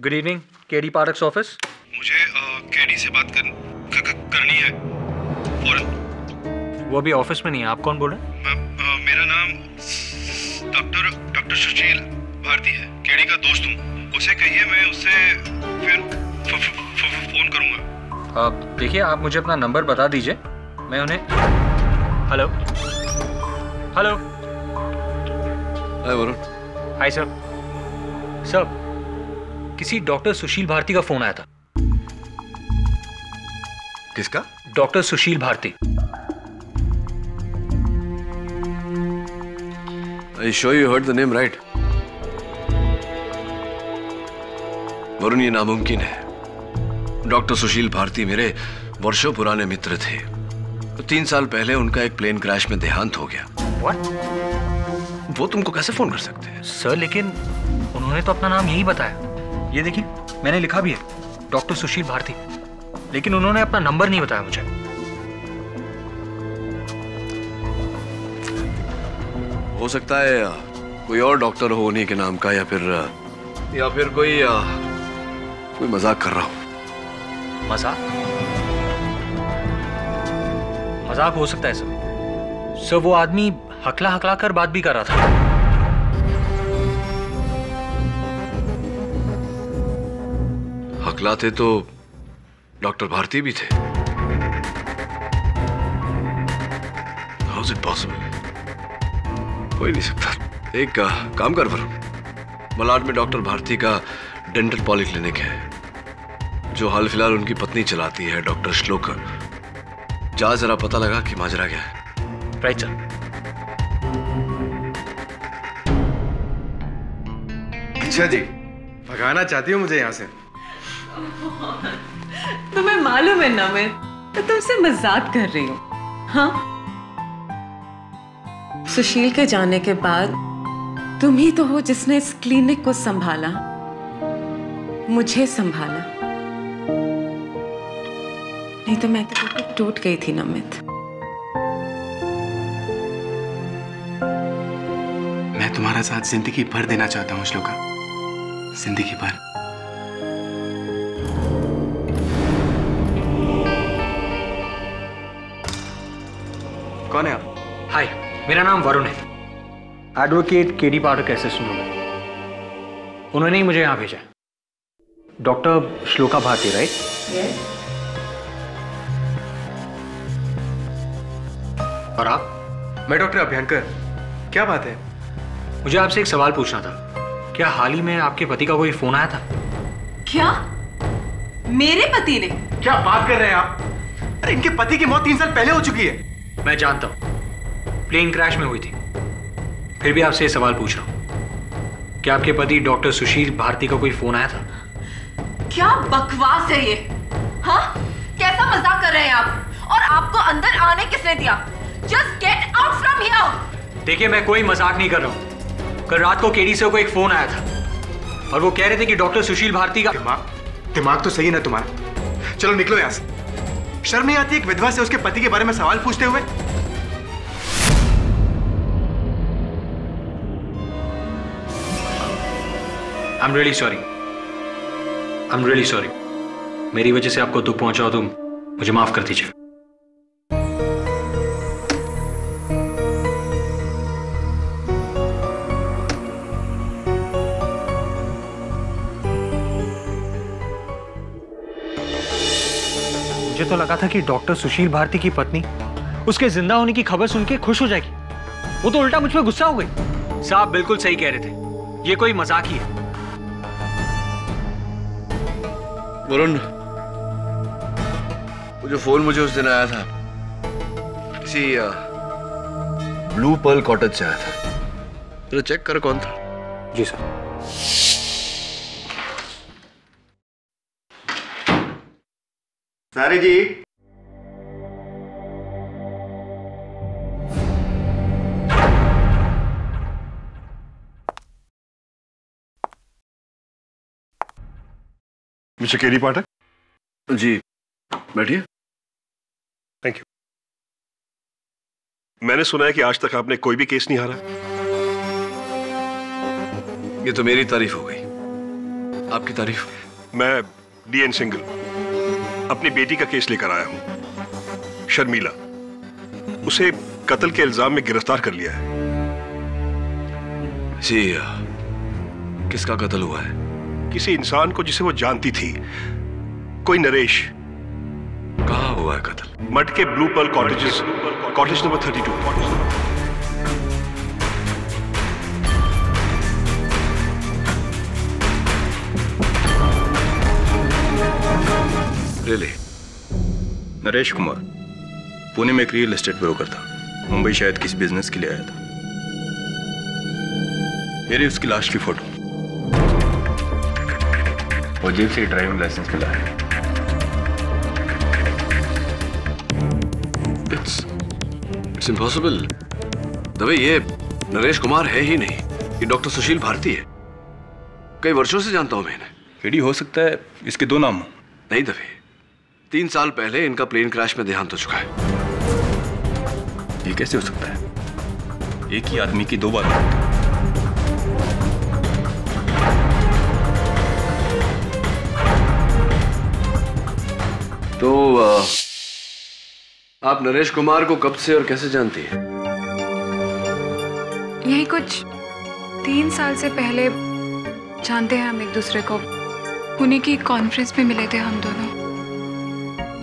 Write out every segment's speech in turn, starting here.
Good evening, KD पाठक office. मुझे KD से बात करनी है। और वो अभी ऑफिस में नहीं है। आप कौन बोल रहे हैं? मेरा नाम डॉक्टर सुशील भारती है। केडी का दोस्त हूँ। उसे कहिए मैं उससे फिर फोन करूँगा। देखिए, आप मुझे अपना नंबर बता दीजिए, मैं उन्हें। Hello hello. Hi Varun. Hi sir. Sir, किसी डॉक्टर सुशील भारती का फोन आया था। किसका? Doctor Sushil Bharti. Are you sure you heard the name right? Varun, ये नामुमकिन है। डॉक्टर सुशील भारती मेरे वर्षों पुराने मित्र थे। 3 साल पहले उनका एक प्लेन क्रैश में देहांत हो गया। What? वो तुमको कैसे फोन कर सकते हैं? सर, लेकिन उन्होंने तो अपना नाम यही बताया। ये देखिए, मैंने लिखा भी है, डॉक्टर सुशील भारती, लेकिन उन्होंने अपना नंबर नहीं बताया मुझे। हो सकता है कोई और डॉक्टर हो उन्हीं के नाम का, या फिर कोई मजाक कर रहा हो। मजाक? मजाक हो सकता है सर। सर, वो आदमी हकला हकला कर बात भी कर रहा था। हकलाते तो डॉक्टर भारती भी थे। How is it possible? हो ही नहीं सकता। एक काम कर वरुण, मलाड में डॉक्टर भारती का डेंटल पॉलीक्लिनिक है, जो हाल फिलहाल उनकी पत्नी चलाती है, डॉक्टर श्लोका। जा जरा पता लगा कि माजरा क्या है। Right sir. अच्छा जी, भगाना चाहती हो मुझे यहाँ से? तुम्हें मालूम है ना, मैं तो तुमसे मजाक कर रही हूँ। हाँ, सुशील के जाने के बाद तुम ही तो हो जिसने इस क्लिनिक को संभाला, मुझे संभाला। नहीं तो मैं तो टूट गई थी नमित। मैं तुम्हारा साथ जिंदगी भर देना चाहता हूँ श्लोका, जिंदगी भर। कौन है आप? हाय, मेरा नाम वरुण है। एडवोकेट केडी पाठक असिस्टेंट हूँ मैं। उन्होंने ही मुझे यहाँ भेजा। Doctor Shloka Bharati, right? और आप? मैं डॉक्टर अभ्यंकर। क्या बात है? मुझे आपसे एक सवाल पूछना था। क्या हाल ही में आपके पति का कोई फोन आया था? क्या? मेरे पति ने? क्या बात कर रहे हैं आप? अरे इनके पति की मौत 3 साल पहले हो चुकी है। मैं जानता हूं, प्लेन क्रैश में हुई थी। फिर भी आपसे सवाल पूछ रहा हूं, क्या आपके पति डॉक्टर सुशील भारती का कोई फोन आया था? क्या बकवास है ये? हाँ, कैसा मजाक कर रहे हैं आप? और आपको अंदर आने किसने दिया? Just get out from here. देखिए, मैं कोई मजाक नहीं कर रहा हूं। कल रात को केडी से को एक फोन आया था और वो कह रहे थे कि डॉक्टर सुशील भारती का। दिमाग तो सही ना तुम्हारा? चलो निकलो यहाँ से। शर्म नहीं आती एक विधवा से उसके पति के बारे में सवाल पूछते हुए? I'm really sorry. I'm really sorry. मेरी वजह से आपको दुख पहुंचा हो तो मुझे माफ कर दीजिए। मुझे तो लगा था कि डॉक्टर सुशील भारती की पत्नी उसके जिंदा होने की खबर सुन के खुश हो जाएगी। वो तो उल्टा मुझ पे गुस्सा हो गई। साहब बिल्कुल सही कह रहे थे, ये कोई मजाक ही है। वरुण, वो जो फोन मुझे उस दिन आया था, किसी ब्लू पर्ल कॉटेज से आया था। जरा चेक कर कौन था। जी सर। सारी जी। मिस्टर केडी पाठक। जी, बैठिए। Thank you. मैंने सुना है कि आज तक आपने कोई भी केस नहीं हारा। ये तो मेरी तारीफ हो गई। आपकी तारीफ। मैं डीएन सिंगल अपनी बेटी का केस लेकर आया हूं, शर्मिला। उसे कत्ल के इल्जाम में गिरफ्तार कर लिया है। जी, किसका कत्ल हुआ है? किसी इंसान को जिसे वो जानती थी, कोई नरेश। कहाँ हुआ है कत्ल? मड के blue pearl cottages, cottage number 32। Really? Naresh Kumar Pune में एक रियल एस्टेट ब्रोकर था। मुंबई शायद किसी बिजनेस के लिए आया था। ये रही उसकी लाश की फोटो। वो जेब से ड्राइविंग लाइसेंस मिला है। It's impossible. दवे ये नरेश कुमार है ही नहीं, ये डॉक्टर सुशील भारती है। कई वर्षों से जानता हूं मैं इन्हें। एडी हो सकता है इसके दो नाम हो। नहीं दवे, 3 साल पहले इनका प्लेन क्रैश में देहांत हो चुका है। ये कैसे हो सकता है? एक ही आदमी की 2 बार। तो आप नरेश कुमार को कब से और कैसे जानती हैं? यही कुछ 3 साल से पहले जानते हैं हम एक दूसरे को। पुणे की कॉन्फ्रेंस में मिले थे हम दोनों।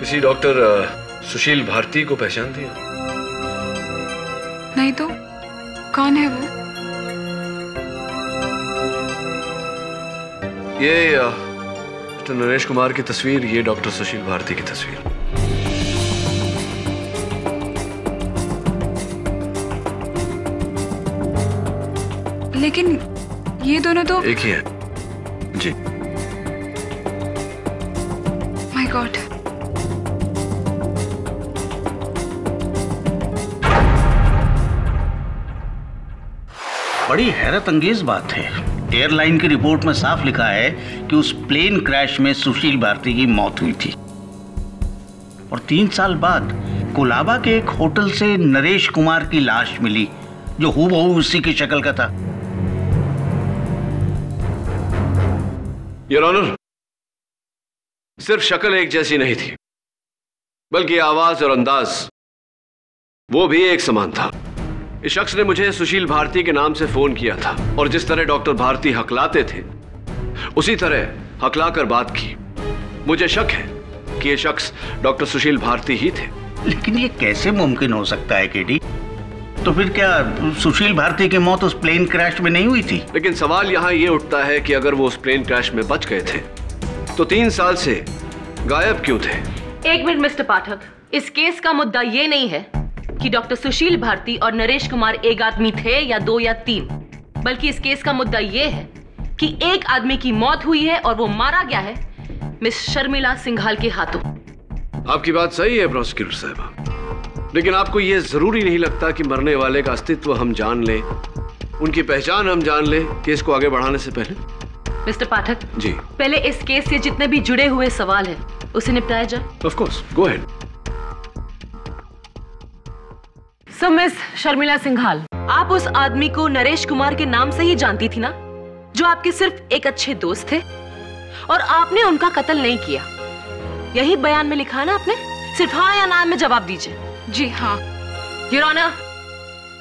किसी डॉक्टर सुशील भारती को पहचानती हैं? नहीं तो कौन है वो? ये मिस्टर नरेश कुमार की तस्वीर, ये डॉक्टर सुशील भारती की तस्वीर। लेकिन ये दोनों तो एक ही है। जी। My god. बड़ी हैरत अंगेज बात है। एयरलाइन की रिपोर्ट में साफ लिखा है कि उस प्लेन क्रैश में सुशील भारती की मौत हुई थी और 3 साल बाद कोलाबा के एक होटल से नरेश कुमार की लाश मिली जो हूबहू उसी की शक्ल का था। योर ऑनर, सिर्फ शक्ल एक जैसी नहीं थी, बल्कि आवाज और अंदाज वो भी एक समान था। इस शख्स ने मुझे सुशील भारती के नाम से फोन किया था और जिस तरह डॉक्टर भारती हकलाते थे उसी तरह हकलाकर बात की। मुझे शक है कि ये शख्स डॉक्टर सुशील भारती ही थे। लेकिन ये कैसे मुमकिन हो सकता है केडी? तो फिर क्या सुशील भारती की मौत उस प्लेन क्रैश में नहीं हुई थी? लेकिन सवाल यहां ये उठता है कि अगर वो उस प्लेन क्रैश में बच गए थे तो 3 साल से गायब क्यों थे? एक मिनट मिस्टर पाठक, इस केस का मुद्दा ये नहीं है कि डॉक्टर सुशील भारती और नरेश कुमार एक आदमी थे या 2 या 3, बल्कि इस केस का मुद्दा ये है कि एक आदमी की मौत हुई है और वो मारा गया है मिस शर्मिला सिंघाल के हाथों। आपकी बात सही है प्रोसिक्यूटर साहब, लेकिन आपको ये जरूरी नहीं लगता कि मरने वाले का अस्तित्व हम जान लें, उनकी पहचान हम जान लें केस को आगे बढ़ाने से पहले? मिस्टर पाठक जी, पहले इस केस से जितने भी जुड़े हुए सवाल हैं उसे निपटाया जाए। Of course, go ahead. So miss Sharmila Singhal, आप उस आदमी को नरेश कुमार के नाम से ही जानती थी ना, जो आपके सिर्फ एक अच्छे दोस्त थे, और आपने उनका कत्ल नहीं किया। यही बयान में लिखा है ना आपने? सिर्फ हाँ या ना में जवाब दीजिए। जी हाँ। योर ऑनर,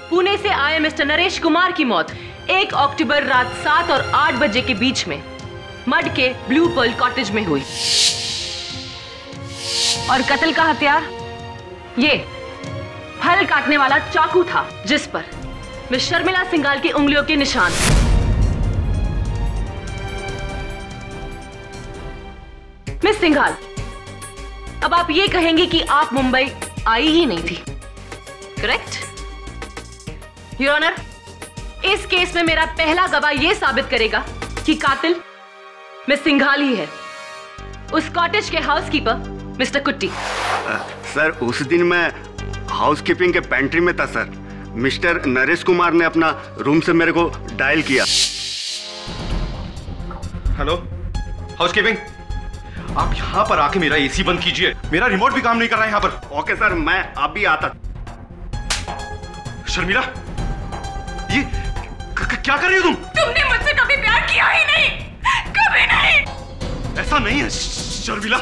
पुणे से आए मिस्टर नरेश कुमार की मौत 1 अक्टूबर रात 7 और 8 बजे के बीच में मड के ब्लू पर्ल कॉटेज में हुई। और कत्ल का हथियार ये फल काटने वाला चाकू था, जिस पर मिस शर्मिला सिंघाल की उंगलियों के निशान। मिस सिंघाल, अब आप ये कहेंगे कि आप मुंबई आई ही नहीं थी, करेक्ट? योर ऑनर, इस केस में मेरा पहला गवाह यह साबित करेगा कि कातिल मिस सिंघाल ही है, उस कॉटेज के हाउसकीपर मिस्टर कुट्टी। सर, उस दिन मैं हाउसकीपिंग के पेंट्री में था सर। मिस्टर नरेश कुमार ने अपना रूम से मेरे को डायल किया। हेलो हाउसकीपिंग, आप यहाँ पर आके मेरा एसी बंद कीजिए, मेरा रिमोट भी काम नहीं कर रहा है यहाँ पर। ओके सर, मैं अभी आता। शर्मिला, ये क्या कर रही हो तुम? तुमने मुझसे कभी प्यार किया ही नहीं, कभी नहीं। ऐसा नहीं है शर्मिला,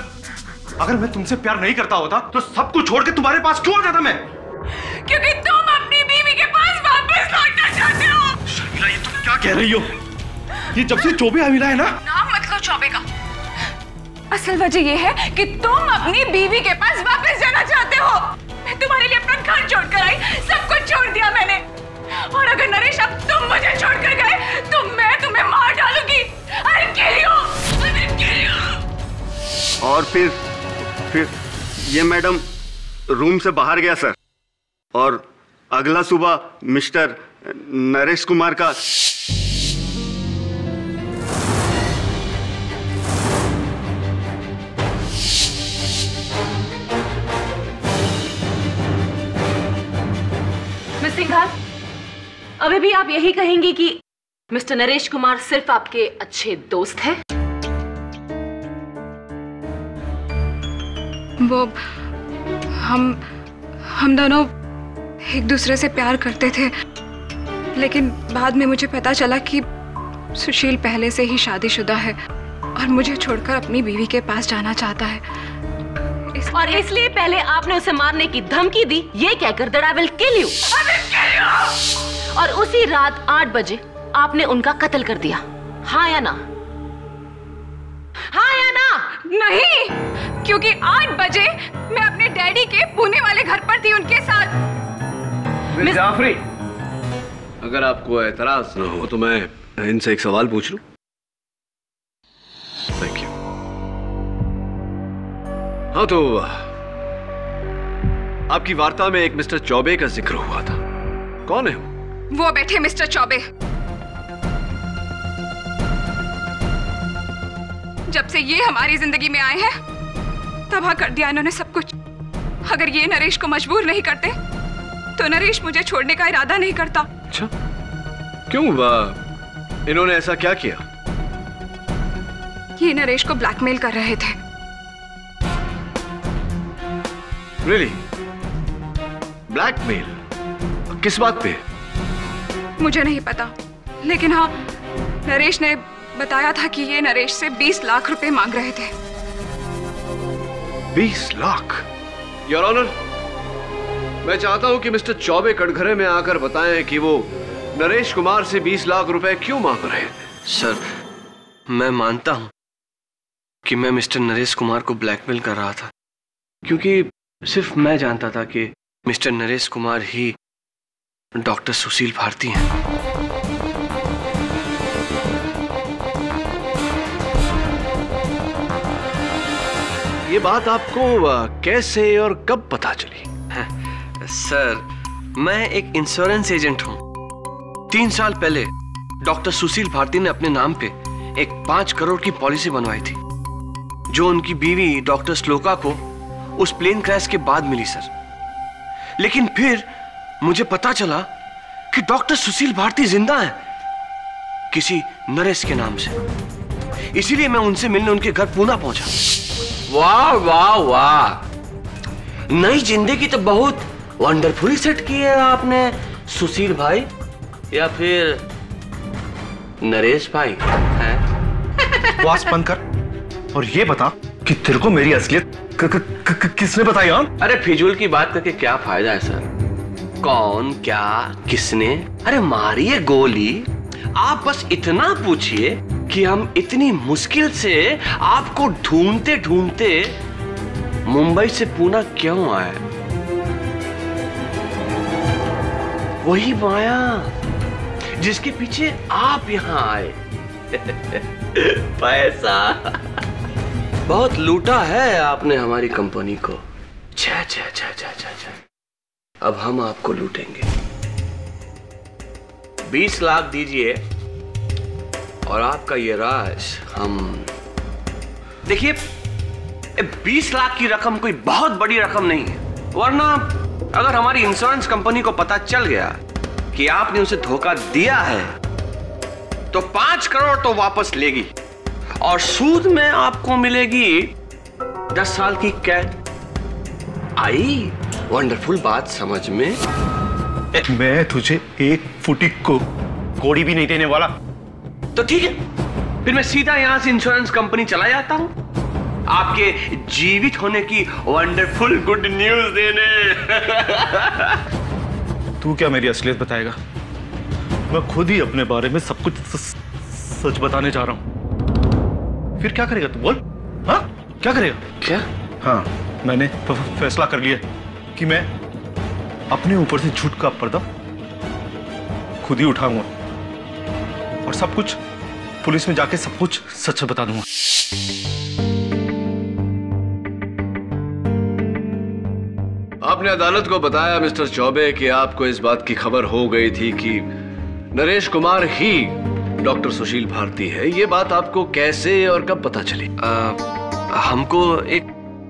अगर मैं तुमसे प्यार नहीं करता होता तो सब कुछ छोड़ के तुम्हारे पास क्यों आ जाता मैं? क्योंकि तुम अपनी बीवी के पास वापस लौटना चाहते हो। शर्मिला, ये तुम क्या कह रही हो? ये जब से चौबे आ मिला है ना। नाम मत लो चौबे का। असल वजह यह है कि तुम अपनी बीवी के पास वापस जाना चाहते हो। मैं तुम्हारे लिए अपना घर छोड़कर आई, सब कुछ छोड़ दिया मैंने। और अगर नरेश अब तुम मुझे छोड़कर गए तो मैं तुम्हें मार डालूंगी। I'll kill you. I will kill you. और फिर ये मैडम रूम से बाहर गया सर, और अगला सुबह मिस्टर नरेश कुमार का मिस सिंघाल, अभी भी आप यही कहेंगी कि मिस्टर नरेश कुमार सिर्फ आपके अच्छे दोस्त हैं? वो हम दोनों एक दूसरे से प्यार करते थे, लेकिन बाद में मुझे पता चला कि सुशील पहले से ही शादीशुदा है और मुझे छोड़कर अपनी बीवी के पास जाना चाहता है। और इसलिए पहले आपने उसे मारने की धमकी दी, ये कहकर that I will kill you. और उसी रात 8 बजे आपने उनका कत्ल कर दिया, हाँ या ना? हाँ या ना? नहीं, क्योंकि 8 बजे मैं अपने डैडी के पुणे वाले घर पर थी उनके साथ। मिस जाफरी, अगर आपको एतराज न हो तो मैं इनसे एक सवाल पूछ लूं? Thank you. हाँ, तो आपकी वार्ता में एक मिस्टर चौबे का जिक्र हुआ था, कौन है वो बैठे मिस्टर चौबे। जब से ये हमारी जिंदगी में आए हैं तबाह कर दिया इन्होंने सब कुछ। अगर ये नरेश को मजबूर नहीं करते तो नरेश मुझे छोड़ने का इरादा नहीं करता। अच्छा, क्यों? इन्होंने ऐसा क्या किया? ये नरेश को ब्लैकमेल कर रहे थे। रियली? ब्लैकमेल? किस बात पे? मुझे नहीं पता, लेकिन हाँ, नरेश ने बताया था कि ये नरेश से 20 लाख रुपए मांग रहे थे। 20 लाख? योर ऑनर, मैं चाहता हूं कि मिस्टर चौबे कटघरे में आकर बताएं कि वो नरेश कुमार से 20 लाख रुपए क्यों मांग रहे थे। सर, मैं मानता हूं कि मैं मिस्टर नरेश कुमार को ब्लैकमेल कर रहा था, क्योंकि सिर्फ मैं जानता था कि मिस्टर नरेश कुमार ही डॉक्टर सुशील भारती हैं। ये बात आपको कैसे और कब पता चली? सर, मैं एक इंश्योरेंस एजेंट हूं। 3 साल पहले डॉक्टर सुशील भारती ने अपने नाम पे एक 5 करोड़ की पॉलिसी बनवाई थी, जो उनकी बीवी डॉक्टर श्लोका को उस प्लेन क्रैश के बाद मिली सर। लेकिन फिर मुझे पता चला कि डॉक्टर सुशील भारती जिंदा हैं, किसी नरेश के नाम से। इसीलिए मैं उनसे मिलने उनके घर पुणे पहुंचा। वाह वाह वाह, नई जिंदगी तो बहुत वंडरफुली सेट की है आपने सुशील भाई, या फिर नरेश भाई हैं? बकवास बंद कर और ये बता कि तेरे को मेरी असलियत किसने बताई? अरे फिजूल की बात करके क्या फायदा है सर? कौन, क्या, किसने? अरे मारिए गोली, आप बस इतना पूछिए कि हम इतनी मुश्किल से आपको ढूंढते ढूंढते मुंबई से पुणे क्यों आए? वही माया जिसके पीछे आप यहां आए। पैसा। बहुत लूटा है आपने हमारी कंपनी को। छे छे छे छे छे छे। अब हम आपको लूटेंगे। 20 लाख दीजिए और आपका ये राज हम। देखिए, 20 लाख की रकम कोई बहुत बड़ी रकम नहीं है, वरना अगर हमारी इंश्योरेंस कंपनी को पता चल गया कि आपने उसे धोखा दिया है तो 5 करोड़ तो वापस लेगी और सूद में आपको मिलेगी 10 साल की कैद। आई वंडरफुल बात समझ में? मैं तुझे 1 फुटी को कोड़ी भी नहीं देने वाला। तो ठीक है, फिर मैं सीधा यहां से इंश्योरेंस कंपनी चला जाता हूं आपके जीवित होने की वंडरफुल गुड न्यूज देने। तू क्या मेरी असलियत बताएगा? मैं खुद ही अपने बारे में सब कुछ सच बताने जा रहा हूं। फिर क्या करेगा तू? बोल। हाँ, क्या करेगा? क्या? हाँ, मैंने फैसला कर लिया कि मैं अपने ऊपर से झूठ का पर्दा खुद ही उठाऊंगा और सब कुछ पुलिस में जाके सब कुछ सच बता दूंगा। आपने अदालत को बताया मिस्टर चौबे कि आपको इस बात की खबर हो गई थी कि नरेश कुमार ही डॉक्टर सुशील भारती है। ये बात आपको कैसे और कब पता चली? हमको एक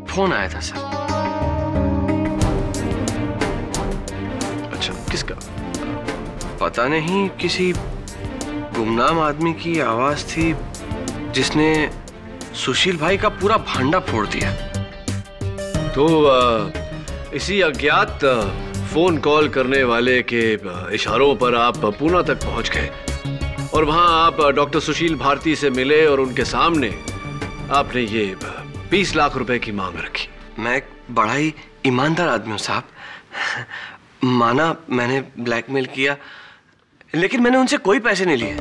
फोन आया था सर। अच्छा, किसका? पता नहीं, किसी गुमनाम आदमी की आवाज थी जिसने सुशील भाई का पूरा भांडा फोड़ दिया। तो इसी अज्ञात फोन कॉल करने वाले के इशारों पर आप पूना तक पहुंच गए और वहां आप डॉक्टर सुशील भारती से मिले और उनके सामने आपने ये 20 लाख रुपए की मांग रखी। मैं एक बड़ा ही ईमानदार आदमी हूं साहब। माना मैंने ब्लैकमेल किया, लेकिन मैंने उनसे कोई पैसे नहीं लिए।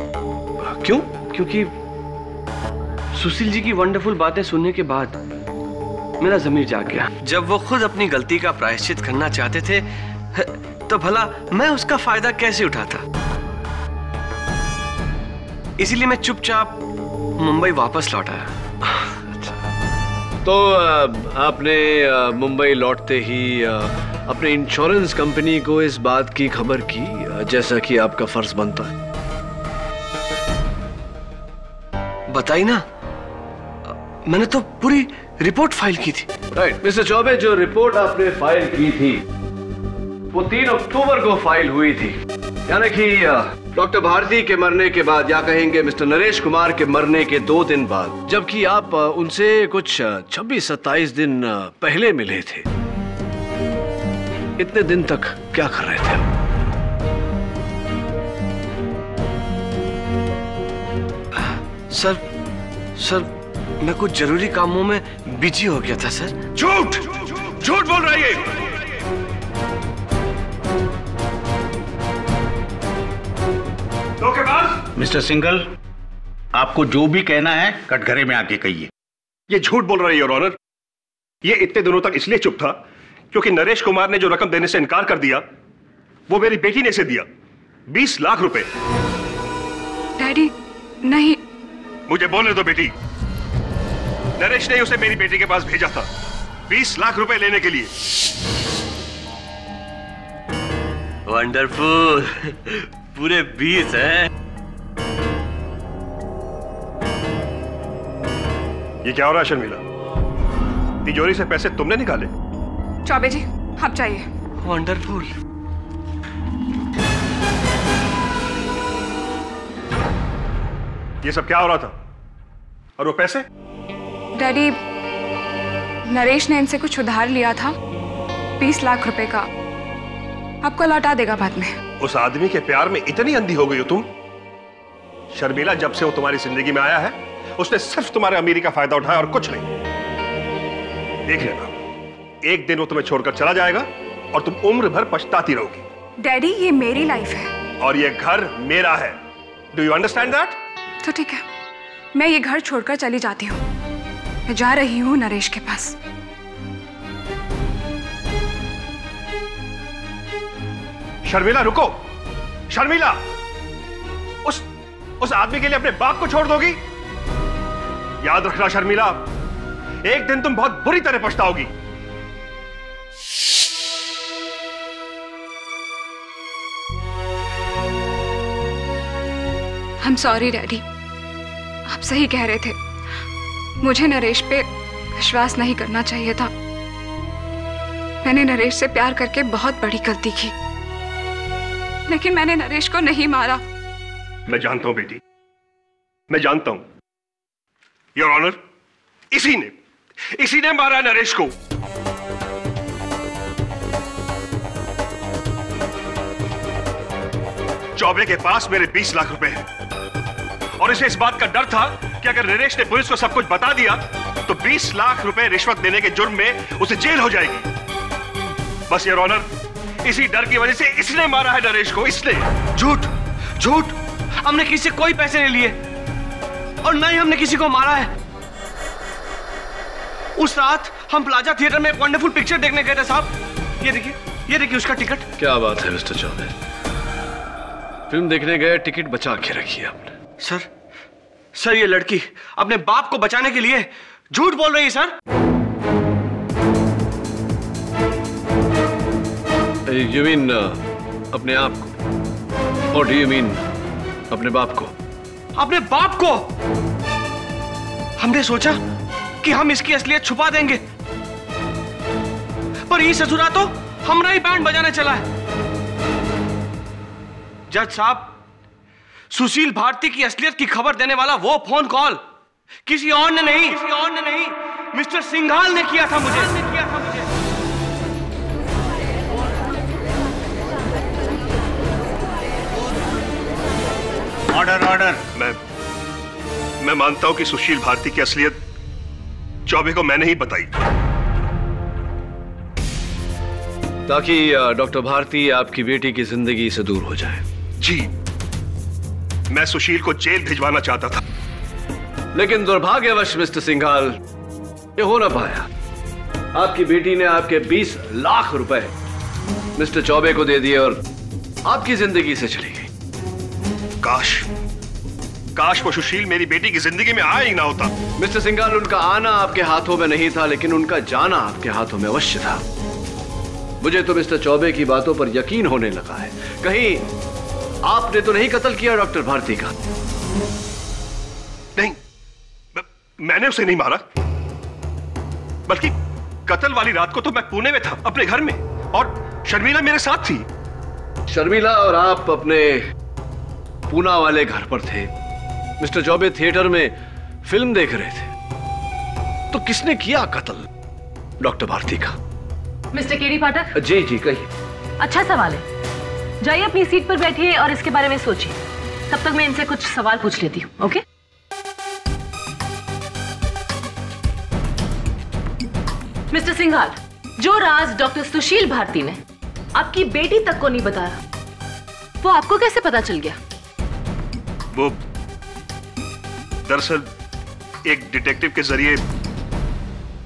क्यों? क्योंकि सुशील जी की वंडरफुल बातें सुनने के बाद मेरा ज़मीर जाग गया। जब वो खुद अपनी गलती का प्रायश्चित करना चाहते थे तो भला मैं उसका फायदा कैसे उठाता। इसीलिए मैं चुपचाप मुंबई वापस लौट आया। तो आपने मुंबई लौटते ही अपने इंश्योरेंस कंपनी को इस बात की खबर की, जैसा कि आपका फर्ज बनता है। बताई ना, मैंने तो पूरी रिपोर्ट फाइल की थी। राइट मिस्टर चौबे, जो रिपोर्ट आपने फाइल की थी वो 3 अक्टूबर को फाइल हुई थी, यानी कि डॉक्टर भारती के मरने के बाद, या कहेंगे मिस्टर नरेश कुमार के मरने के 2 दिन बाद, जबकि आप उनसे कुछ 26-27 दिन पहले मिले थे। इतने दिन तक क्या कर रहे थे आप? सर मैं कुछ जरूरी कामों में बिजी हो गया था सर। झूठ बोल रही है। धोखेबाज। मिस्टर सिंघल, आपको जो भी कहना है कटघरे में आके कहिए। ये झूठ बोल रही है योर ऑनर। ये इतने दिनों तक इसलिए चुप था क्योंकि नरेश कुमार ने जो रकम देने से इनकार कर दिया वो मेरी बेटी ने इसे दिया, 20 लाख रुपए। डैडी नहीं। मुझे बोलने दो बेटी। नरेश ने उसे मेरी बेटी के पास भेजा था 20 लाख रुपए लेने के लिए। वंडरफुल, पूरे 20 हैं। ये क्या हो रहा है शर्मिला? तिजोरी से पैसे तुमने निकाले? चौबे जी, आप चाहिए। वंडरफुल। ये सब क्या हो रहा था? और वो पैसे? डैडी, नरेश ने इनसे कुछ उधार लिया था, 20 लाख रुपए का। आपको लौटा देगा बाद में। उस आदमी के प्यार में इतनी अंधी हो गई हो तुम? शर्मिला, जब से वो तुम्हारी जिंदगी में आया है उसने सिर्फ तुम्हारे अमीरी का फायदा उठाया और कुछ नहीं। देख लेना, एक दिन वो तुम्हें छोड़कर चला जाएगा और तुम उम्र भर पछताती रहोगी। डैडी, ये मेरी लाइफ है और ये घर मेरा है। Do you understand that? तो ठीक है, मैं ये घर छोड़कर चली जाती हूँ। मैं जा रही हूँ नरेश के पास। शर्मिला रुको। शर्मिला, उस आदमी के लिए अपने बाप को छोड़ दोगी? याद रखना शर्मिला, एक दिन तुम बहुत बुरी तरह पछताओगी। आई एम सॉरी डैडी, आप सही कह रहे थे। मुझे नरेश पे विश्वास नहीं करना चाहिए था। मैंने नरेश से प्यार करके बहुत बड़ी गलती की, लेकिन मैंने नरेश को नहीं मारा। मैं जानता हूं बेटी, मैं जानता हूं। योर ऑनर, इसी ने मारा नरेश को। चौबे के पास मेरे 20 लाख रुपए हैं और इसे इस बात का डर था कि अगर नरेश ने पुलिस को सब कुछ बता दिया तो 20 लाख रुपए रिश्वत देने के जुर्म में उसे जेल हो जाएगी। बस योर ऑनर, इसी डर की वजह से इसने मारा है नरेश को, इसने। झूठ झूठ, हमने किसी से कोई पैसे नहीं लिए और न ही हमने किसी को मारा है। उस रात हम प्लाजा थिएटर में एक वंडरफुल पिक्चर देखने गए थे साहब। ये देखिए उसका टिकट। क्या बात है मिस्टर चौबे, फिल्म देखने गए, टिकट बचा के रखी है आपने। सर ये लड़की अपने बाप को बचाने के लिए झूठ बोल रही है सर। यू मीन अपने आप को, और डू यू मीन अपने बाप को? अपने बाप को। हमने सोचा कि हम इसकी असलियत छुपा देंगे, पर ये ससुरा तो हमारा ही बैंड बजाने चला है। जज साहब, सुशील भारती की असलियत की खबर देने वाला वो फोन कॉल किसी और ने नहीं मिस्टर सिंघाल ने किया था मुझे। ऑर्डर। मैं मानता हूं कि सुशील भारती की असलियत चौबे को मैंने ही बताई, ताकि डॉक्टर भारती आपकी बेटी की जिंदगी से दूर हो जाए। जी, मैं सुशील को जेल भिजवाना चाहता था, लेकिन दुर्भाग्यवश मिस्टर सिंघाल ये हो ना पाया। आपकी बेटी ने आपके 20 लाख रुपए मिस्टर चौबे को दे दिए और आपकी जिंदगी से चली गई। काश वो सुशील मेरी बेटी की जिंदगी में आया ही ना होता। मिस्टर सिंघाल, उनका आना आपके हाथों में नहीं था, लेकिन उनका जाना आपके हाथों में अवश्य था। मुझे तो मिस्टर चौबे की बातों पर यकीन होने लगा है। कहीं आपने तो नहीं कत्ल किया डॉक्टर भारती का? नहीं, मैंने उसे नहीं मारा, बल्कि कत्ल वाली रात को तो मैं पुणे में था अपने घर में, और शर्मिला मेरे साथ थी। शर्मिला और आप अपने पूना वाले घर पर थे। मिस्टर चौबे थिएटर में फिल्म देख रहे थे। तो किसने किया कत्ल डॉक्टर भारती का? मिस्टर केडी पाठक। जी कहिए। अच्छा सवाल है, जाइए अपनी सीट पर बैठिए और इसके बारे में सोचिए। तब तक मैं इनसे कुछ सवाल पूछ लेती हूँ। ओके? मिस्टर सिंघाल, जो राज डॉक्टर सुशील भारती ने आपकी बेटी तक को नहीं बताया, वो आपको कैसे पता चल गया? वो दरअसल एक डिटेक्टिव के जरिए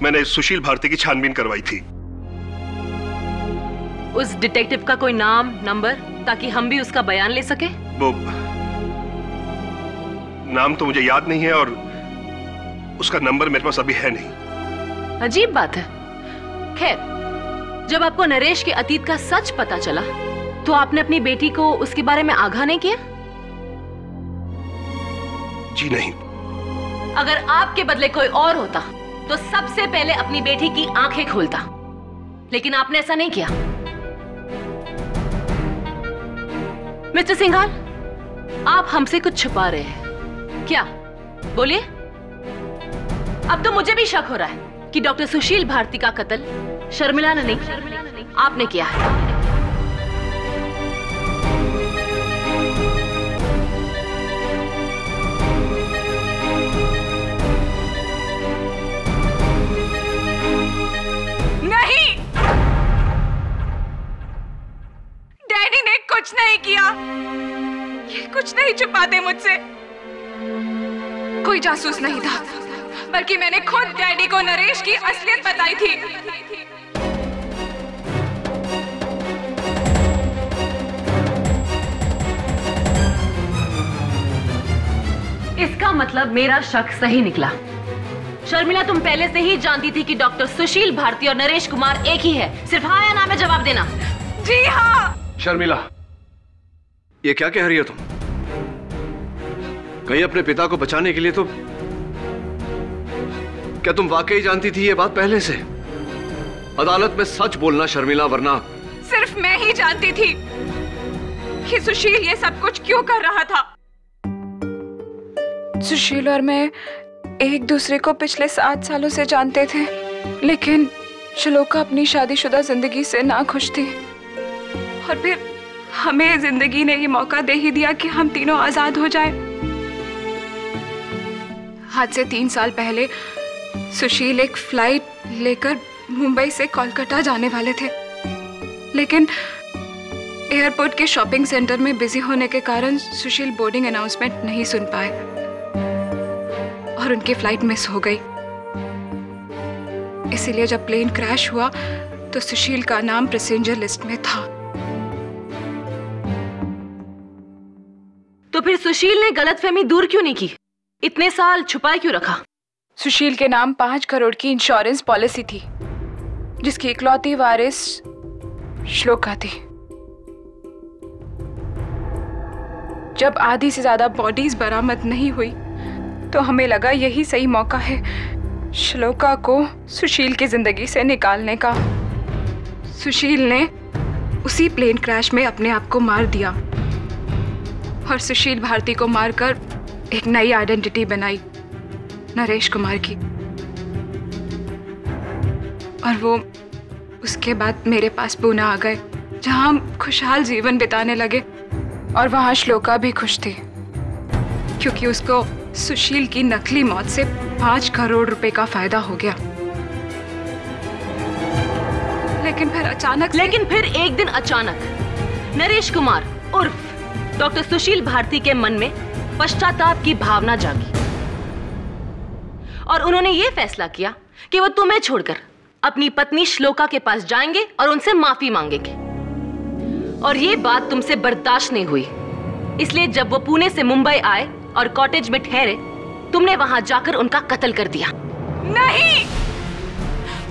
मैंने सुशील भारती की छानबीन करवाई थी। उस डिटेक्टिव का कोई नाम, नंबर, ताकि हम भी उसका बयान ले सके? वो नाम तो मुझे याद नहीं है और उसका नंबर मेरे पास अभी है नहीं। अजीब बात है। खैर, जब आपको नरेश के अतीत का सच पता चला तो आपने अपनी बेटी को उसके बारे में आगाह नहीं किया? जी नहीं। अगर आपके बदले कोई और होता तो सबसे पहले अपनी बेटी की आंखें खोलता, लेकिन आपने ऐसा नहीं किया। मिस्टर सिंघाल, आप हमसे कुछ छुपा रहे हैं क्या? बोलिए। अब तो मुझे भी शक हो रहा है कि डॉक्टर सुशील भारती का कत्ल शर्मिला ने नहीं, आपने किया है। नहीं, डैडी ने कुछ नहीं किया। ये कुछ नहीं छुपाते मुझसे। कोई जासूस नहीं था, बल्कि मैंने खुद डैडी को नरेश की असलियत बताई थी। इसका मतलब मेरा शक सही निकला। शर्मिला, तुम पहले से ही जानती थी कि डॉक्टर सुशील भारती और नरेश कुमार एक ही है। सिर्फ हाँ या ना में जवाब देना। जी हाँ। शर्मिला, ये क्या कह रही हो तुम? कहीं अपने पिता को बचाने के लिए तो क्या तुम वाकई जानती थी ये बात पहले से? अदालत में सच बोलना शर्मिला, वरना। सिर्फ मैं ही जानती थी कि सुशील ये सब कुछ क्यों कर रहा था। सुशील और मैं एक दूसरे को पिछले 7 सालों से जानते थे, लेकिन श्लोका अपनी शादीशुदा जिंदगी से नाखुश थी। और फिर हमें जिंदगी ने ये मौका दे ही दिया कि हम तीनों आजाद हो जाएं। आज से 3 साल पहले सुशील एक फ्लाइट लेकर मुंबई से कोलकाता जाने वाले थे, लेकिन एयरपोर्ट के शॉपिंग सेंटर में बिजी होने के कारण सुशील बोर्डिंग अनाउंसमेंट नहीं सुन पाए और उनकी फ्लाइट मिस हो गई। इसीलिए जब प्लेन क्रैश हुआ तो सुशील का नाम पैसेंजर लिस्ट में था। तो फिर सुशील ने गलतफहमी दूर क्यों नहीं की? इतने साल छुपाए क्यों रखा? सुशील के नाम 5 करोड़ की इंश्योरेंस पॉलिसी थी, जिसकी इकलौती वारिस श्लोका थी। जब आधी से ज्यादा बॉडीज बरामद नहीं हुई तो हमें लगा यही सही मौका है श्लोका को सुशील की जिंदगी से निकालने का। सुशील ने उसी प्लेन क्रैश में अपने आप को मार दिया और सुशील भारती को मारकर एक नई आइडेंटिटी बनाई, नरेश कुमार की। और वो उसके बाद मेरे पास पुणे आ गए, जहां हम खुशहाल जीवन बिताने लगे। और वहां श्लोका भी खुश थी, क्योंकि उसको सुशील की नकली मौत से 5 करोड़ रुपए का फायदा हो गया। लेकिन फिर एक दिन अचानक नरेश कुमार उर्फ डॉक्टर सुशील भारती के मन में पश्चाताप की भावना जागी और उन्होंने ये फैसला किया कि वो तुम्हें छोड़कर अपनी पत्नी श्लोका के पास जाएंगे और उनसे माफी मांगेंगे। और ये बात तुमसे बर्दाश्त नहीं हुई, इसलिए जब वो पुणे से मुंबई आए और कॉटेज में ठहरे, तुमने वहां जाकर उनका कत्ल कर दिया। नहीं,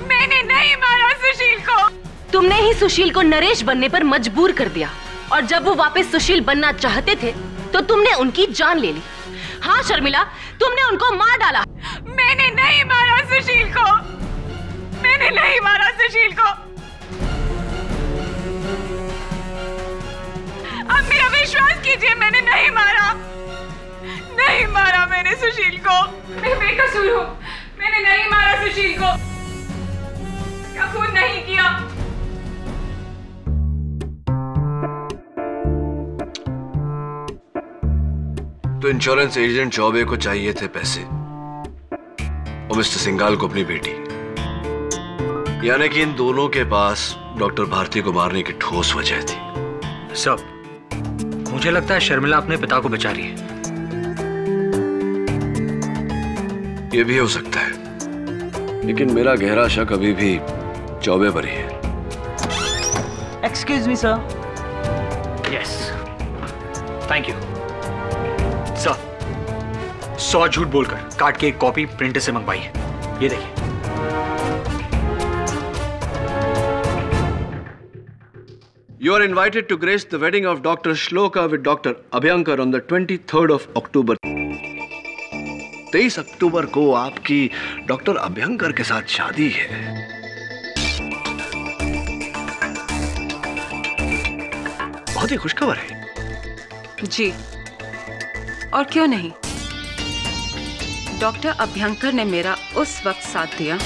मैंने नहीं मारा सुशील को। तुमने ही सुशील को नरेश बनने पर मजबूर कर दिया, और जब वो वापस सुशील बनना चाहते थे तो तुमने उनकी जान ले ली। हाँ शर्मिला, तुमने उनको मार डाला। मैंने नहीं मारा सुशील को, मैंने नहीं मारा सुशील को। अब मेरा विश्वास कीजिए, मैंने नहीं मारा, नहीं मारा मैंने सुशील को। मैं बेकसूर हूँ, मैंने नहीं मारा सुशील को, इसका खून नहीं किया। तो इंश्योरेंस एजेंट चौबे को चाहिए थे पैसे और मिस्टर सिंघाल को अपनी बेटी, यानी कि इन दोनों के पास डॉक्टर भारती को मारने की ठोस वजह थी। सब मुझे लगता है शर्मिला अपने पिता को बचा रही है। यह भी हो सकता है, लेकिन मेरा गहरा शक अभी भी चौबे पर ही है। Excuse me sir. Yes, thank you sir. 100 झूठ बोलकर काट के एक कॉपी प्रिंटर से मंगवाई है, ये देखिए। You are invited to grace the wedding of Dr. Shloka with Dr. Abhyankar on the 23rd of October. 23 अक्टूबर को आपकी डॉक्टर अभ्यंकर के साथ शादी है। बहुत ही खुशखबर है। जी, और क्यों नहीं। डॉक्टर अभ्यंकर ने मेरा उस वक्त साथ दिया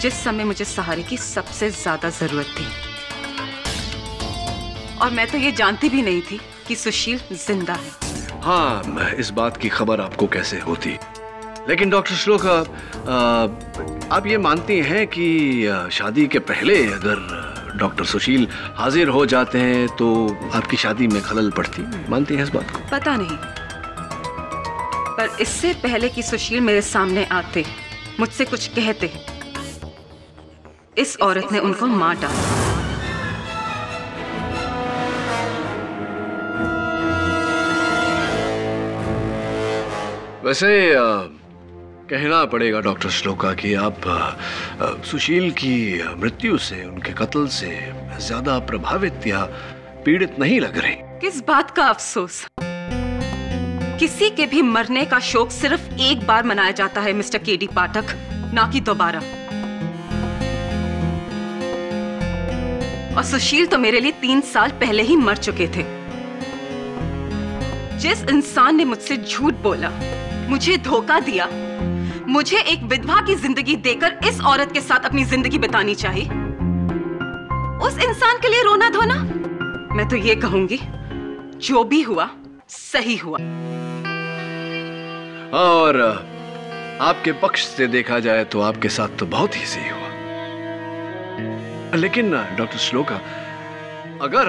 जिस समय मुझे सहारे की सबसे ज्यादा जरूरत थी, और मैं तो ये जानती भी नहीं थी कि सुशील जिंदा है। हाँ, इस बात की खबर आपको कैसे होती? लेकिन डॉक्टर श्लोका, आप ये मानती हैं कि शादी के पहले अगर डॉक्टर सुशील हाजिर हो जाते हैं तो आपकी शादी में खलल पड़ती? मानती हैं इस बात को? पता नहीं, पर इससे पहले कि सुशील मेरे सामने आते, मुझसे कुछ कहते, इस औरत ने उनको मार डाला। वैसे कहना पड़ेगा डॉक्टर श्लोका कि आप सुशील की मृत्यु से, उनके कत्ल से ज्यादा प्रभावित या पीड़ित नहीं लग रही। किस बात का अफसोस? किसी के भी मरने का शोक सिर्फ एक बार मनाया जाता है मिस्टर केडी पाठक, ना कि दोबारा। और सुशील तो मेरे लिए 3 साल पहले ही मर चुके थे। जिस इंसान ने मुझसे झूठ बोला, मुझे धोखा दिया, मुझे एक विधवा की जिंदगी देकर इस औरत के साथ अपनी जिंदगी बितानी चाहिए, उस इंसान के लिए रोना धोना? मैं तो ये कहूंगी, जो भी हुआ सही हुआ। और आपके पक्ष से देखा जाए तो आपके साथ तो बहुत ही सही हुआ, लेकिन डॉक्टर श्लोका, अगर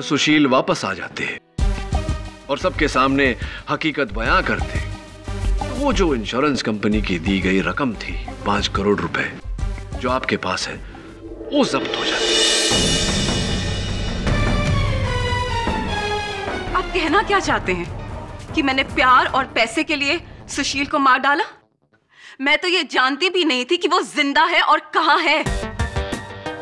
सुशील वापस आ जाते और सबके सामने हकीकत बयां करते, वो जो इंश्योरेंस कंपनी की दी गई रकम थी 5 करोड़ रुपए जो आपके पास है, वो जब्त हो जाती। आप कहना क्या चाहते हैं कि मैंने प्यार और पैसे के लिए सुशील को मार डाला? मैं तो ये जानती भी नहीं थी कि वो जिंदा है और कहां है।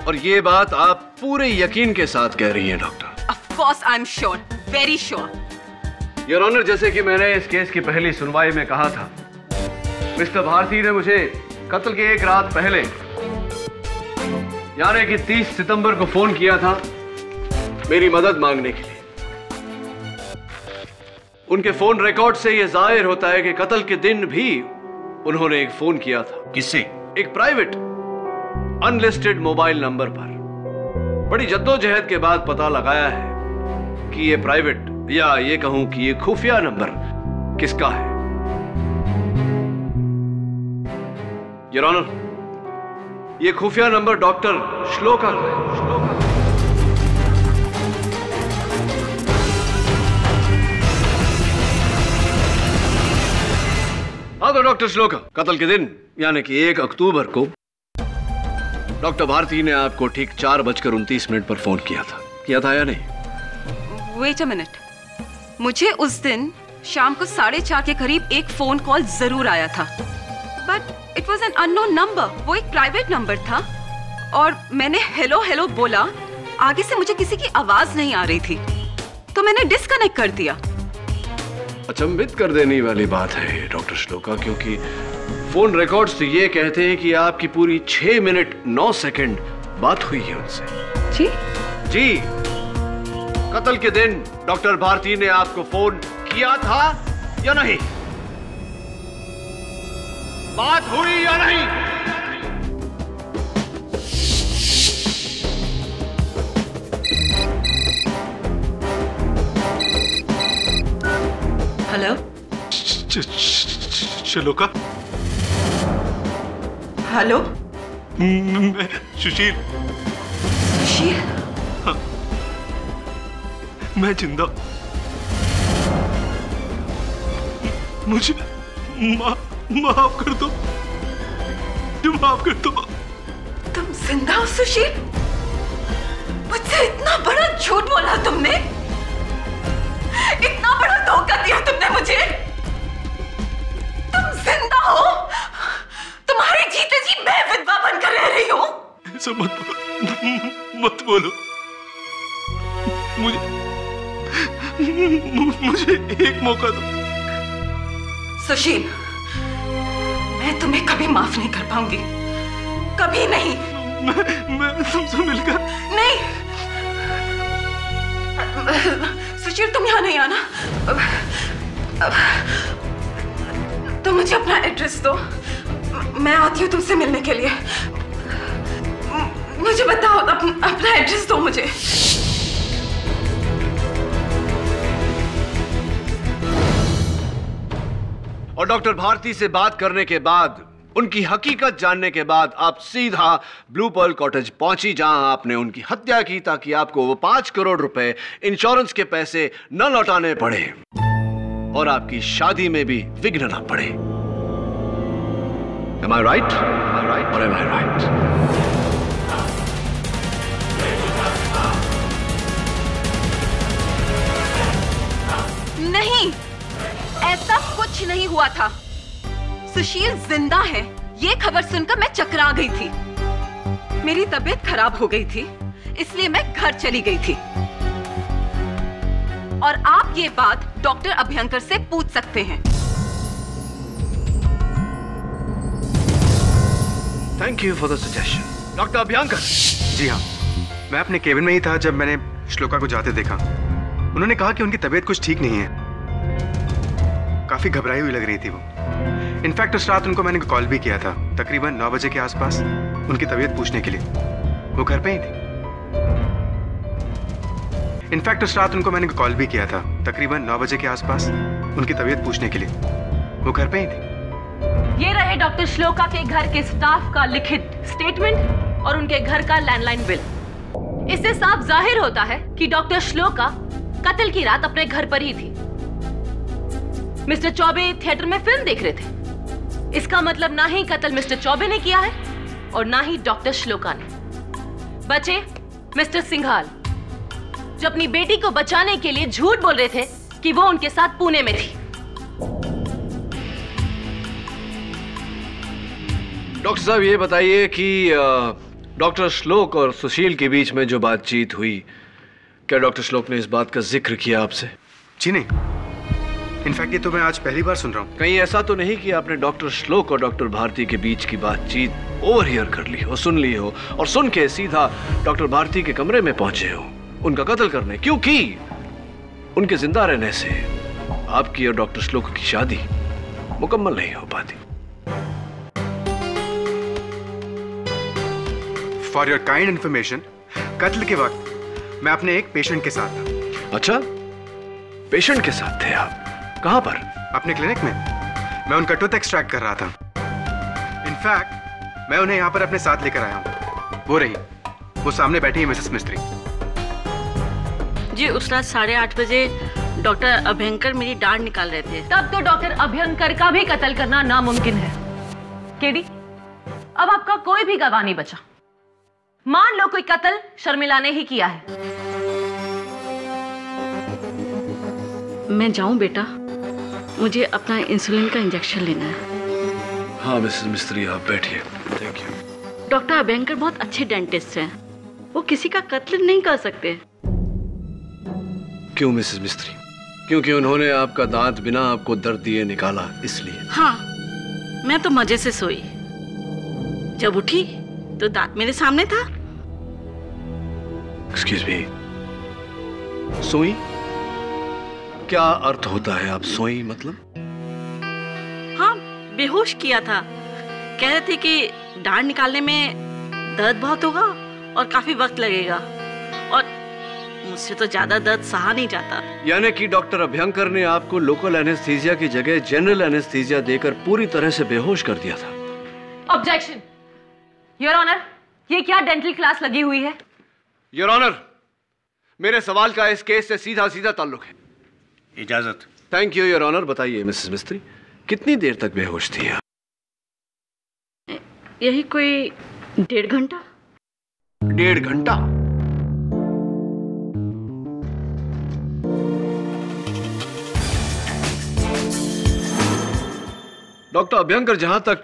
और ये बात आप पूरे यकीन के साथ कह रही हैं doctor? Of course I'm sure, very sure. Your honour, जैसे कि मैंने इस केस की पहली सुनवाई में कहा था, मिस्टर भारती ने मुझे कत्ल के एक रात पहले यानी कि 30 सितंबर को फोन किया था मेरी मदद मांगने के लिए। उनके फोन रिकॉर्ड से यह जाहिर होता है कि कत्ल के दिन भी उन्होंने एक फोन किया था। किससे? एक प्राइवेट अनलिस्टेड मोबाइल नंबर पर। बड़ी जद्दोजहद के बाद पता लगाया है कि ये प्राइवेट, या ये कहूं कि ये खुफिया नंबर किसका है। योर ऑनर, ये खुफिया नंबर डॉक्टर श्लोका का है। हाँ तो डॉक्टर श्लोका, कत्ल के दिन यानी कि 1 अक्टूबर को डॉक्टर भारती ने आपको ठीक 4:29 पर फोन किया था या नहीं? वेट अ मिनट, मुझे उस दिन शाम को 4:30 के करीब एक फोन कॉल जरूर आया था, but it was an unknown number. वो एक प्राइवेट नंबर था और मैंने हेलो हेलो बोला, आगे से मुझे किसी की आवाज नहीं आ रही थी, तो मैंने डिस्कनेक्ट कर दिया। अचंभित कर देने वाली बात है डॉक्टर श्लोका, क्योंकि फोन रिकॉर्ड्स तो ये कहते हैं कि आपकी पूरी 6 मिनट 9 सेकंड बात हुई है उनसे। जी, कत्ल के दिन डॉक्टर भारती ने आपको फोन किया था या नहीं? बात हुई या नहीं? हेलो श्लोका? हेलो, मैं सुशील। सुशील? हाँ, मैं जिंदा। मुझे माफ कर दो, तुम माफ कर दो। तुम जिंदा हो सुशील? मुझसे इतना बड़ा झूठ बोला तुमने, इतना बड़ा धोखा दिया तुमने मुझे। तुम जिंदा हो? तुम्हारे जीते जी मैं विधवा बनकर रह रही हूं। ऐसा मत बोलो। मुझे एक मौका दो। सुशील, मैं तुम्हें कभी माफ नहीं कर पाऊंगी, कभी नहीं। मैं तुमसे मिलकर नहीं। सुशील, तुम यहाँ नहीं आना। तुम मुझे अपना एड्रेस दो, मैं आती हूँ तुमसे मिलने के लिए। मुझे बताओ, अपना एड्रेस दो मुझे। और डॉक्टर भारती से बात करने के बाद, उनकी हकीकत जानने के बाद आप सीधा ब्लू पर्ल कॉटेज पहुंची, जहां आपने उनकी हत्या की ताकि आपको वो 5 करोड़ रुपए इंश्योरेंस के पैसे न लौटाने पड़े और आपकी शादी में भी विघ्न न पड़े। Am I right? Or am I right? नहीं, ऐसा कुछ नहीं हुआ था। सुशील जिंदा है, ये खबर सुनकर मैं चकरा गई थी। मेरी तबीयत खराब हो गई थी, इसलिए मैं घर चली गई थी। और आप ये बात डॉक्टर अभ्यंकर से पूछ सकते हैं। Thank you for the suggestion, doctor Abhyankar. जी हाँ, मैं अपने केबिन में ही था जब मैंने श्लोका को जाते देखा। उन्होंने कहा कि उनकी तबीयत कुछ ठीक नहीं है, काफी घबराई हुई लग रही थी वो। इनफैक्ट उस रात उनको मैंने कॉल भी किया था, तकरीबन 9 बजे के आसपास, उनकी तबीयत पूछने के लिए। वो घर पे ही थी। इनफैक्ट उस रात उनको मैंने कॉल भी किया था, तकरीबन 9 बजे के आसपास, उनकी तबीयत पूछने के लिए। वो घर पे ही थी। ये रहे डॉक्टर श्लोका के घर के स्टाफ का लिखित स्टेटमेंट और उनके घर का लैंडलाइन बिल। इससे साफ जाहिर होता है कि डॉक्टर श्लोका कत्ल की रात अपने घर पर ही थी। मिस्टर चौबे थिएटर में फिल्म देख रहे थे। इसका मतलब ना ही कत्ल मिस्टर चौबे ने किया है और ना ही डॉक्टर श्लोका ने। बचे मिस्टर सिंघाल, जो अपनी बेटी को बचाने के लिए झूठ बोल रहे थे कि वो उनके साथ पुणे में थी। डॉक्टर साहब ये बताइए कि डॉक्टर श्लोक और सुशील के बीच में जो बातचीत हुई, क्या डॉक्टर श्लोक ने इस बात का जिक्र किया आपसे? जी नहीं, इनफैक्ट ये तो मैं आज पहली बार सुन रहा हूँ। कहीं ऐसा तो नहीं कि आपने डॉक्टर श्लोक और डॉक्टर भारती के बीच की बातचीत ओवरहियर कर ली हो, सुन ली हो और सुन के सीधा डॉक्टर भारती के कमरे में पहुंचे हो उनका कत्ल करने, क्योंकि उनके जिंदा रहने से आपकी और डॉक्टर श्लोक की शादी मुकम्मल नहीं हो पाती। फॉर योर काइंड इन्फॉर्मेशन, कत्ल के वक्त मैं अपने एक पेशेंट के साथ था। अच्छा, पेशेंट के साथ थे आप? कहां पर? अपने क्लिनिक में। मैं उनका टूथ एक्सट्रैक्ट कर रहा था। इनफैक्ट मैं उन्हें यहां पर अपने साथ लेकर आया हूं। वो रही, वो सामने बैठी है मिसेस मिस्त्री। जी उस रात 8:30 बजे डॉक्टर अभयंकर मेरी डांड निकाल रहे थे। तब तो डॉक्टर अभयंकर का भी कत्ल करना नामुमकिन है। केडी, अब आपका कोई भी गवाह नहीं बचा। मान लो कोई कत्ल शर्मिला ने ही किया है। मैं जाऊं बेटा? मुझे अपना इंसुलिन का इंजेक्शन लेना है। हाँ मिसेस मिस्त्री, आप बैठिए। Thank you. डॉक्टर अभयंकर बहुत अच्छे डेंटिस्ट हैं। वो किसी का कत्ल नहीं कर सकते। क्यों मिसेस मिस्त्री? क्योंकि उन्होंने आपका दांत बिना आपको दर्द दिए निकाला, इसलिए? हाँ, मैं तो मजे से सोई। जब उठी तो दांत मेरे सामने था। एक्सक्यूज मी, सोई? क्या अर्थ होता है आप सोई मतलब? हाँ, बेहोश किया था। कह रहे थे कि डांड निकालने में दर्द बहुत होगा और काफी वक्त लगेगा और मुझसे तो ज्यादा दर्द सहा नहीं जाता। यानी कि डॉक्टर अभयंकर ने आपको लोकल एनेस्थीसिया की जगह जनरल एनेस्थीसिया देकर पूरी तरह से बेहोश कर दिया था। ऑब्जेक्शन योर ऑनर, ये क्या डेंटल क्लास लगी हुई है? योर ऑनर, मेरे सवाल का इस केस से सीधा सीधा ताल्लुक है। इजाजत। Thank you your honour. बताइए मिसेस मिस्त्री, कितनी देर तक बेहोश थी आप? यही कोई 1.5 घंटा। 1.5 घंटा? डॉक्टर अभयंकर, जहां तक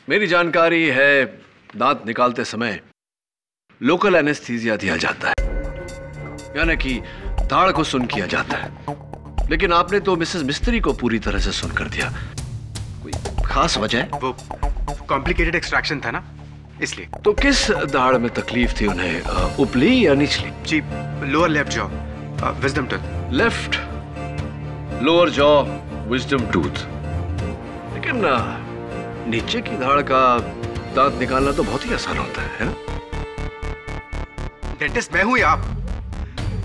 मेरी जानकारी है, दांत निकालते समय लोकल एनेस्थीसिया दिया जाता है, यानी कि दाढ़ को सुन किया जाता है। लेकिन आपने तो मिसेस मिस्त्री को पूरी तरह से सुन कर दिया। कोई खास वजह? वो कॉम्प्लिकेटेड एक्सट्रैक्शन था ना, इसलिए। तो किस दाढ़ में तकलीफ थी उन्हें, ऊपरी या निचली? जी, lower left jaw, wisdom tooth. Left lower jaw, wisdom tooth. लेकिन नीचे की दाढ़ का दांत निकालना तो बहुत ही आसान होता है ना? डेंटिस्ट मैं हूं या आप?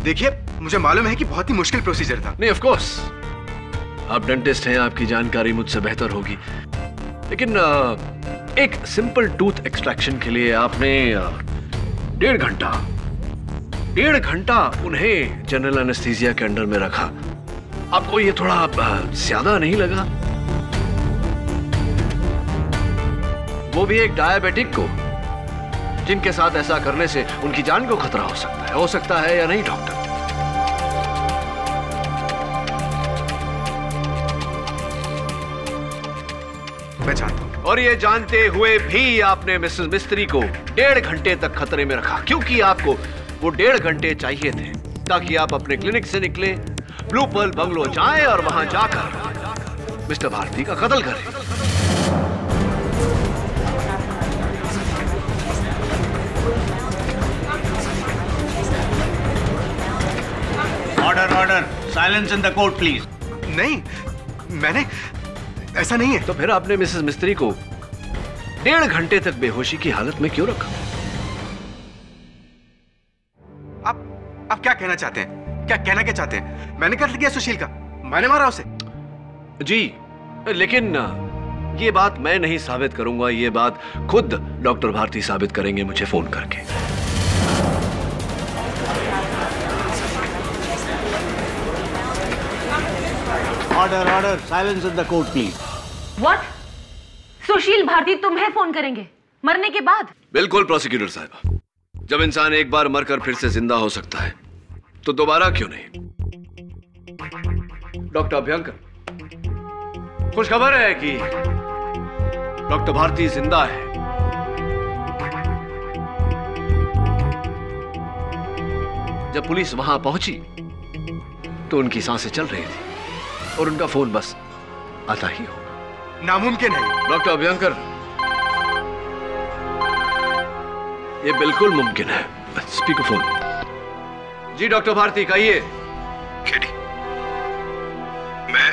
देखिए, मुझे मालूम है कि बहुत ही मुश्किल प्रोसीजर था। नहीं, ऑफ कोर्स आप डेंटिस्ट हैं, आपकी जानकारी मुझसे बेहतर होगी। लेकिन एक सिंपल टूथ एक्सट्रैक्शन के लिए आपने 1.5 घंटा उन्हें जनरल एनेस्थीसिया के अंडर में रखा। आपको ये थोड़ा ज्यादा नहीं लगा? वो भी एक डायबिटिक को, जिनके साथ ऐसा करने से उनकी जान को खतरा हो सकता है या नहीं डॉक्टर? मैं जानता हूं। और ये जानते हुए भी आपने मिसेस मिस्त्री को 1.5 घंटे तक खतरे में रखा, क्योंकि आपको वो 1.5 घंटे चाहिए थे ताकि आप अपने क्लिनिक से निकले, ब्लू पर्ल बंगलो जाएं और वहां जाकर मिस्टर भारती का कत्ल करें। Order, silence in the court please. नहीं, मैंने ऐसा नहीं है। तो फिर आपने मिसेस मिस्त्री को 1.5 घंटे तक बेहोशी की हालत में क्यों रखा? आप क्या कहना चाहते हैं? क्या कहना चाहते हैं? मैंने कत्ल किया सुशील का, मैंने मारा उसे। जी, लेकिन ये बात मैं नहीं साबित करूंगा, ये बात खुद डॉक्टर भारती साबित करेंगे मुझे फोन करके। Order order, silence in the court please. What? Sushil Bharti तुम्हें फोन करेंगे मरने के बाद? बिल्कुल प्रोसिक्यूटर साहब, जब इंसान एक बार मरकर फिर से जिंदा हो सकता है तो दोबारा क्यों नहीं। डॉक्टर अभ्यंकर, खुशखबर है कि डॉक्टर भारती जिंदा है। जब पुलिस वहां पहुंची तो उनकी सांसें चल रही थी और उनका फोन बस आता ही होगा। नामुमकिन है डॉक्टर अभ्यंकर, ये बिल्कुल मुमकिन है। Speaker phone. जी डॉक्टर भारती, कहिए। केडी, मैं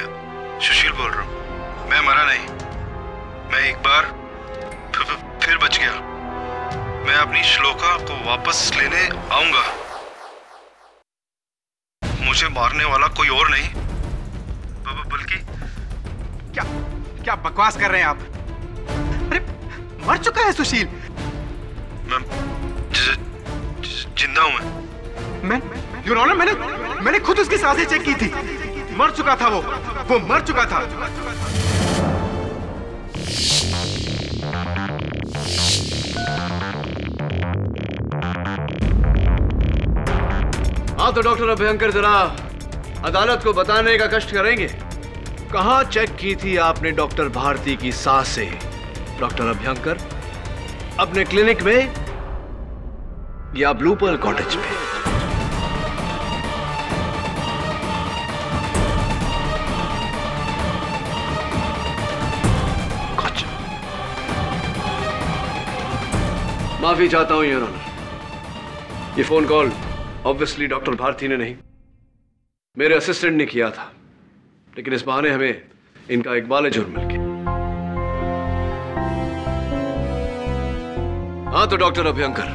सुशील बोल रहा हूं। मैं मरा नहीं, मैं एक बार फिर बच गया। मैं अपनी श्लोका को वापस लेने आऊंगा। मुझे मारने वाला कोई और नहीं बल्कि क्या बकवास कर रहे हैं आप? अरे मर चुका है सुशील। मैं जिंदा हूं। मैं योर ऑनर, मैंने खुद उसकी सांसें चेक की थी। मर चुका था वो मर चुका था। हाँ तो डॉक्टर अभ्यंकर, जरा अदालत को बताने का कष्ट करेंगे, कहां चेक की थी आपने डॉक्टर भारती की सांसें? डॉक्टर अभ्यंकर, अपने क्लिनिक में या ब्लू पर्ल कॉटेज में? माफी चाहता हूं योर ऑनर, ये phone call obviously doctor Bharati ने नहीं, मेरे असिस्टेंट ने किया था, लेकिन इस बहाने हमें इनका इकबाल जुर्म मिल गया। हाँ तो डॉक्टर अभ्यंकर,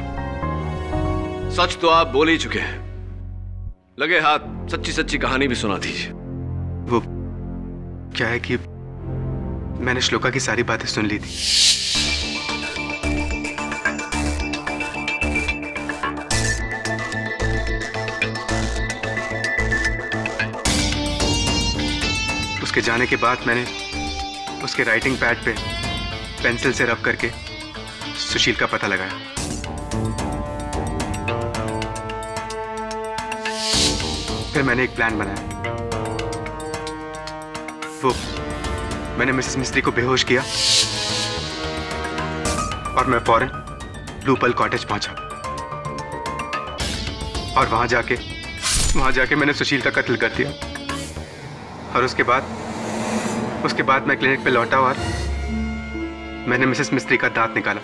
सच तो आप बोल ही चुके हैं, लगे हाथ सच्ची सच्ची कहानी भी सुना दीजिए। वो क्या है कि मैंने श्लोका की सारी बातें सुन ली थी। उसके जाने के बाद मैंने उसके राइटिंग पैड पे पेंसिल से रब करके सुशील का पता लगाया। फिर मैंने एक प्लान बनाया। मैंने मिसेस मिस्त्री को बेहोश किया और मैं फौरन ब्लू पर्ल कॉटेज पहुंचा और वहां जाके मैंने सुशील का कत्ल कर दिया। और उसके बाद मैं क्लिनिक पे लौटा और मैंने मिसेस मिस्त्री का दांत निकाला।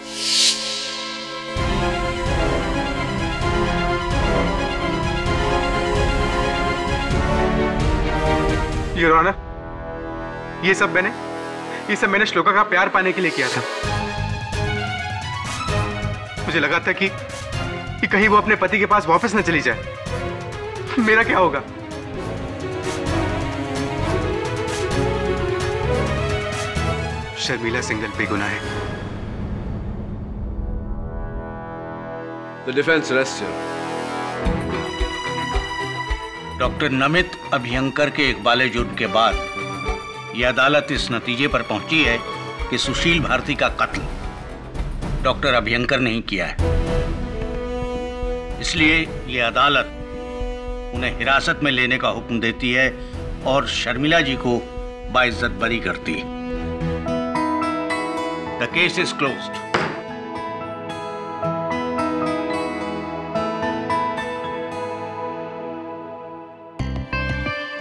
योर ऑनर, ये सब मैंने श्लोका का प्यार पाने के लिए किया था। मुझे लगा था कि कहीं वो अपने पति के पास वापस न चली जाए। मेरा क्या होगा? शर्मिला सिंघल बेगुनाह है। The defense rests here. Doctor Namit Abhyankar के इकबाल जुर्म के बाद यह अदालत इस नतीजे पर पहुंची है कि सुशील भारती का कत्ल डॉक्टर अभ्यंकर ने ही किया है। इसलिए यह अदालत उन्हें हिरासत में लेने का हुक्म देती है और शर्मिला जी को बाइज्जत बरी करती है। The case is closed.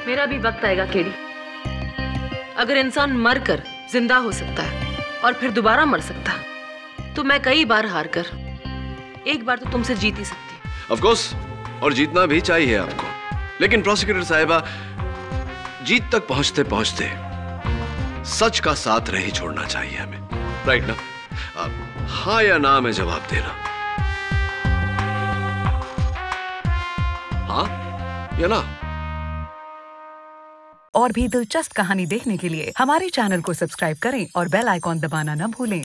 मेरा भी वक्त आएगा केडी। अगर इंसान मरकर जिंदा हो सकता है और फिर दोबारा मर सकता है, तो मैं कई बार हार कर एक बार तो तुमसे जीत ही सकती। Of course, और जीतना भी चाहिए आपको, लेकिन प्रोसिक्यूटर साहिबा, जीत तक पहुंचते पहुंचते सच का साथ नहीं छोड़ना चाहिए हमें, राइट ना? हाँ या ना में जवाब देना। हाँ या ना? और भी दिलचस्प कहानी देखने के लिए हमारे चैनल को सब्सक्राइब करें और बेल आइकॉन दबाना न भूलें।